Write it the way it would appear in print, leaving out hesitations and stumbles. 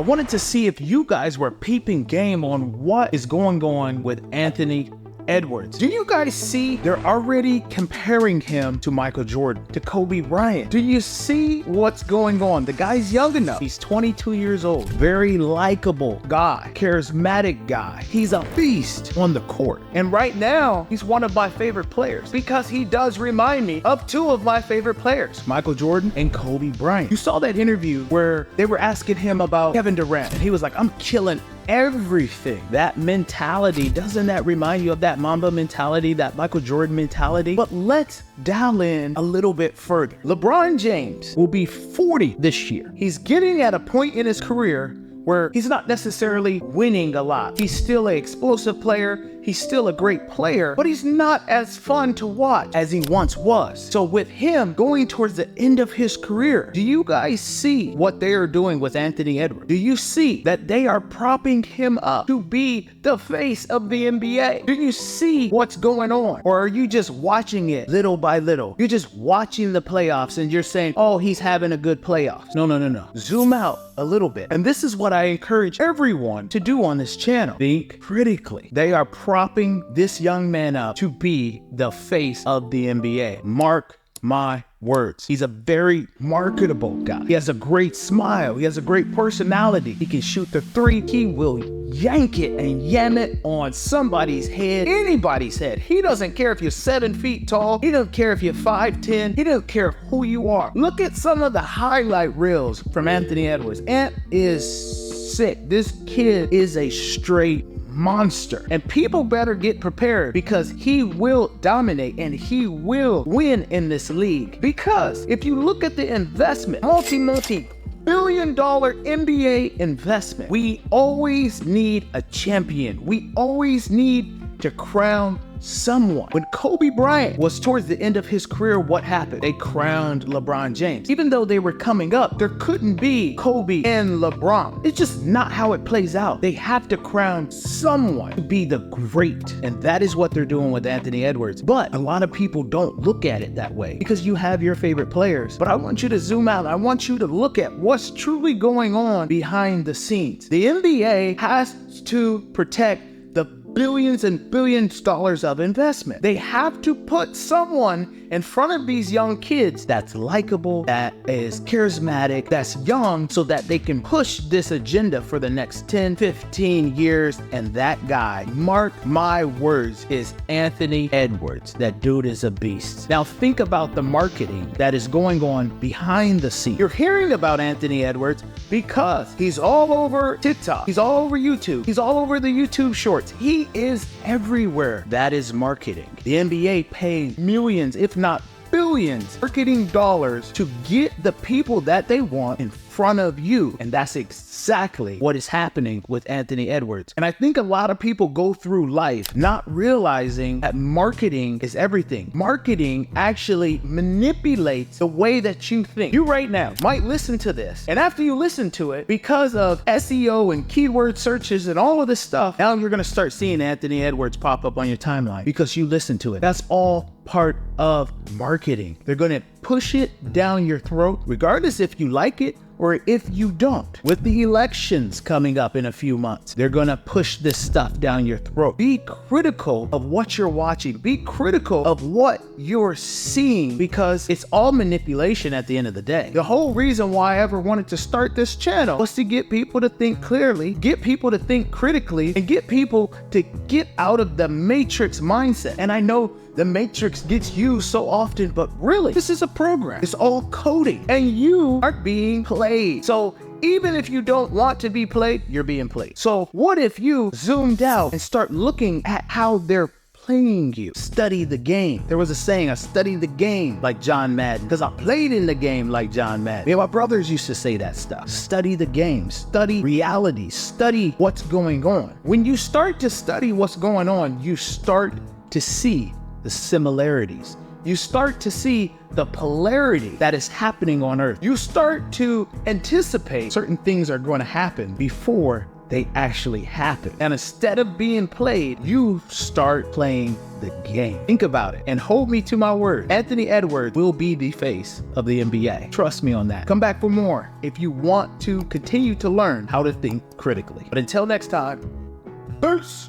I wanted to see if you guys were peeping game on what is going on with Anthony Edwards. Do you guys see they're already comparing him to Michael Jordan, to Kobe Bryant? Do you see what's going on? The guy's young enough. He's 22 years old. Very likable guy, charismatic guy. He's a beast on the court. And right now, he's one of my favorite players because he does remind me of two of my favorite players, Michael Jordan and Kobe Bryant. You saw that interview where they were asking him about Kevin Durant, and he was like, I'm killing everything. That mentality, doesn't that remind you of that Mamba mentality, that Michael Jordan mentality? But let's dial in a little bit further. LeBron James will be 40 this year. He's getting at a point in his career where he's not necessarily winning a lot. He's still an explosive player. He's still a great player, but he's not as fun to watch as he once was. So with him going towards the end of his career, do you guys see what they are doing with Anthony Edwards? Do you see that they are propping him up to be the face of the NBA? Do you see what's going on? Or are you just watching it little by little? You're just watching the playoffs and you're saying, oh, he's having a good playoffs. No. Zoom out a little bit. And this is what I encourage everyone to do on this channel. Think critically. They are propping this young man up to be the face of the NBA. Mark my words. He's a very marketable guy. He has a great smile. He has a great personality. He can shoot the three. He will yank it and yam it on somebody's head, anybody's head. He doesn't care if you're 7 feet tall. He doesn't care if you're 5'10". He doesn't care who you are. Look at some of the highlight reels from Anthony Edwards. Ant is sick. This kid is a straight monster, and people better get prepared because he will dominate and he will win in this league. Because if you look at the investment, multi-billion-dollar NBA investment, we always need a champion. We always need to crown someone. When Kobe Bryant was towards the end of his career, what happened? They crowned LeBron James. Even though they were coming up, there couldn't be Kobe and LeBron. It's just not how it plays out. They have to crown someone to be the great. And that is what they're doing with Anthony Edwards. But a lot of people don't look at it that way because you have your favorite players. But I want you to zoom out. I want you to look at what's truly going on behind the scenes. The NBA has to protect the billions and billions of dollars of investment. They have to put someone in front of these young kids that's likable, that is charismatic, that's young, so that they can push this agenda for the next 10, 15 years. And that guy, mark my words, is Anthony Edwards. That dude is a beast. Now think about the marketing that is going on behind the scenes. You're hearing about Anthony Edwards because he's all over TikTok. He's all over YouTube. He's all over the YouTube shorts. He is everywhere. That is marketing. The NBA pays millions, if not billions, marketing dollars to get the people that they want in front of you. And that's exactly what is happening with Anthony Edwards. And I think a lot of people go through life not realizing that marketing is everything. Marketing actually manipulates the way that you think. You right now might listen to this, and after you listen to it, because of SEO and keyword searches and all of this stuff, now you're gonna start seeing Anthony Edwards pop up on your timeline because you listen to it. That's all part of marketing. They're gonna push it down your throat, regardless if you like it or if you don't. With the elections coming up in a few months, they're gonna push this stuff down your throat. Be critical of what you're watching. Be critical of what you're seeing, because it's all manipulation at the end of the day. The whole reason why I ever wanted to start this channel was to get people to think clearly, get people to think critically, and get people to get out of the matrix mindset. And I know the matrix gets used so often, but really, this is a program. It's all coding, and you are being played. So even if you don't want to be played, you're being played. So what if you zoomed out and start looking at how they're playing you? Study the game. There was a saying, I study the game like John Madden because I played in the game like John Madden. Me and my brothers used to say that stuff. Study the game, study reality, study what's going on. When you start to study what's going on, you start to see the similarities. You start to see the polarity that is happening on Earth. You start to anticipate certain things are going to happen before they actually happen. And instead of being played, you start playing the game. Think about it and hold me to my word. Anthony Edwards will be the face of the NBA. Trust me on that. Come back for more if you want to continue to learn how to think critically. But until next time, peace.